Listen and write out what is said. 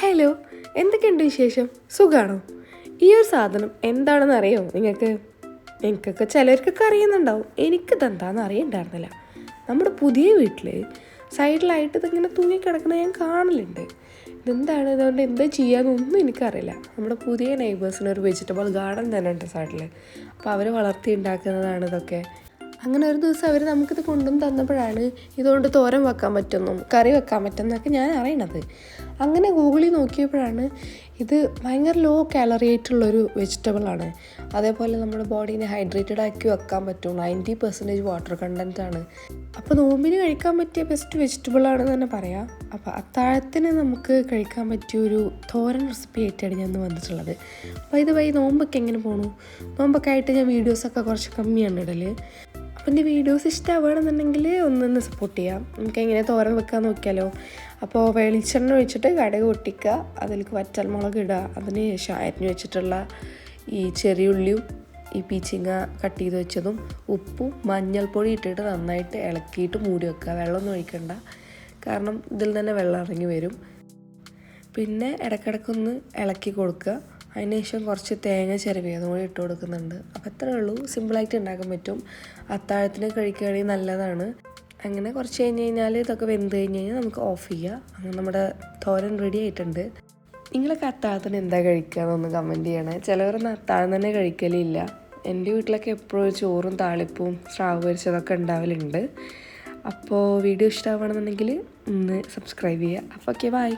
Hello, എന്തൊക്കെയുണ്ട് വിശേഷം? സുഖമാണോ? ഈ ഒരു സാധനം എന്താണെന്ന് അറിയോ നിങ്ങൾക്ക്? എനിക്കൊക്കെ ചിലർക്കൊക്കെ അറിയുന്നുണ്ടാവും. എനിക്കിതെന്താണെന്ന് അറിയണ്ടായിരുന്നില്ല. നമ്മുടെ പുതിയ വീട്ടിൽ സൈഡിലായിട്ട് ഇതിങ്ങനെ തൂങ്ങിക്കിടക്കുന്നത് ഞാൻ കാണലുണ്ട്. ഇതെന്താണ്, ഇതുകൊണ്ട് എന്താ ചെയ്യാമെന്നൊന്നും എനിക്കറിയില്ല. നമ്മുടെ പുതിയ നെയ്ബേഴ്സിന് ഒരു വെജിറ്റബിൾ ഗാർഡൻ തന്നെ ഉണ്ട് സൈഡിൽ. അപ്പോൾ അവർ വളർത്തി ഉണ്ടാക്കുന്നതാണ് ഇതൊക്കെ. അങ്ങനെ ഒരു ദിവസം അവർ നമുക്കിത് കൊണ്ടുവന്ന് തന്നപ്പോഴാണ് ഇതുകൊണ്ട് തോരൻ വെക്കാൻ പറ്റുമെന്നും കറി വെക്കാൻ പറ്റുമെന്നൊക്കെ ഞാൻ അറിയണത്. അങ്ങനെ ഗൂഗിളിൽ നോക്കിയപ്പോഴാണ് ഇത് ഭയങ്കര ലോ കാലറി ആയിട്ടുള്ളൊരു വെജിറ്റബിളാണ്. അതേപോലെ നമ്മുടെ ബോഡീനെ ഹൈഡ്രേറ്റഡ് ആക്കി വെക്കാൻ പറ്റും. 90% വാട്ടർ കണ്ടൻറ്റാണ്. അപ്പോൾ നോമ്പിന് കഴിക്കാൻ പറ്റിയ ബെസ്റ്റ് വെജിറ്റബിളാണെന്ന് തന്നെ പറയാം. അപ്പോൾ അത്താഴത്തിന് നമുക്ക് കഴിക്കാൻ പറ്റിയൊരു തോരൻ റെസിപ്പി ആയിട്ടാണ് ഞാൻ വന്നിട്ടുള്ളത്. അപ്പോൾ ഇത് നോമ്പൊക്കെ എങ്ങനെ പോകണു? നോമ്പൊക്കെ ആയിട്ട് ഞാൻ വീഡിയോസൊക്കെ കുറച്ച് കമ്മിയാണ് ഇടൽ. അപ്പോൾ എൻ്റെ വീഡിയോസ് ഇഷ്ടമാവുകയാണെന്നുണ്ടെങ്കിൽ ഒന്നൊന്ന് സപ്പോർട്ട് ചെയ്യാം. നമുക്ക് എങ്ങനെ തോരൻ വെക്കാൻ നോക്കിയാലോ. അപ്പോൾ വെളിച്ചെണ്ണ ഒഴിച്ചിട്ട് കടുക് പൊട്ടിക്കുക, അതിലേക്ക് വറ്റൽമുളക് ഇടുക. അതിന് ശേഷം അരിഞ്ഞ് വെച്ചിട്ടുള്ള ഈ ചെറിയുള്ളിയും ഈ പീച്ചിങ്ങ കട്ട് ചെയ്ത് വെച്ചതും ഉപ്പും മഞ്ഞൾപ്പൊടി ഇട്ടിട്ട് നന്നായിട്ട് ഇളക്കിയിട്ട് മൂടി വെക്കുക. വെള്ളമൊന്നും ഒഴിക്കണ്ട, കാരണം ഇതിൽ തന്നെ വെള്ളം ഇറങ്ങി വരും. പിന്നെ ഇടയ്ക്കിടയ്ക്കൊന്ന് ഇളക്കി കൊടുക്കുക. അതിന് ശേഷം കുറച്ച് തേങ്ങ ചിരവിയതും കൂടി ഇട്ട് കൊടുക്കുന്നുണ്ട്. അപ്പോൾ അത്രയേ ഉള്ളൂ, സിമ്പിളായിട്ട് ഉണ്ടാക്കാൻ പറ്റും. അത്താഴത്തിന് കഴിക്കുകയാണെങ്കിൽ നല്ലതാണ്. അങ്ങനെ കുറച്ച് കഴിഞ്ഞ് കഴിഞ്ഞാൽ ഇതൊക്കെ വെന്ത് കഴിഞ്ഞ് കഴിഞ്ഞാൽ നമുക്ക് ഓഫ് ചെയ്യുക. അങ്ങനെ നമ്മുടെ തോരൻ റെഡി ആയിട്ടുണ്ട്. നിങ്ങളൊക്കെ അത്താഴത്തിന് എന്താ കഴിക്കുക എന്നൊന്ന് കമൻറ്റ് ചെയ്യണേ. ചിലവരൊന്നും അത്താഴം തന്നെ കഴിക്കലില്ല. എൻ്റെ വീട്ടിലൊക്കെ എപ്പോഴും ചോറും താളിപ്പും സ്രാവ് പൊരിച്ചതൊക്കെ ഉണ്ടാവലുണ്ട്. അപ്പോൾ വീഡിയോ ഇഷ്ടമാവുകയാണെന്നുണ്ടെങ്കിൽ ഒന്ന് സബ്സ്ക്രൈബ് ചെയ്യുക. അപ്പോൾ ഓക്കെ, ബൈ.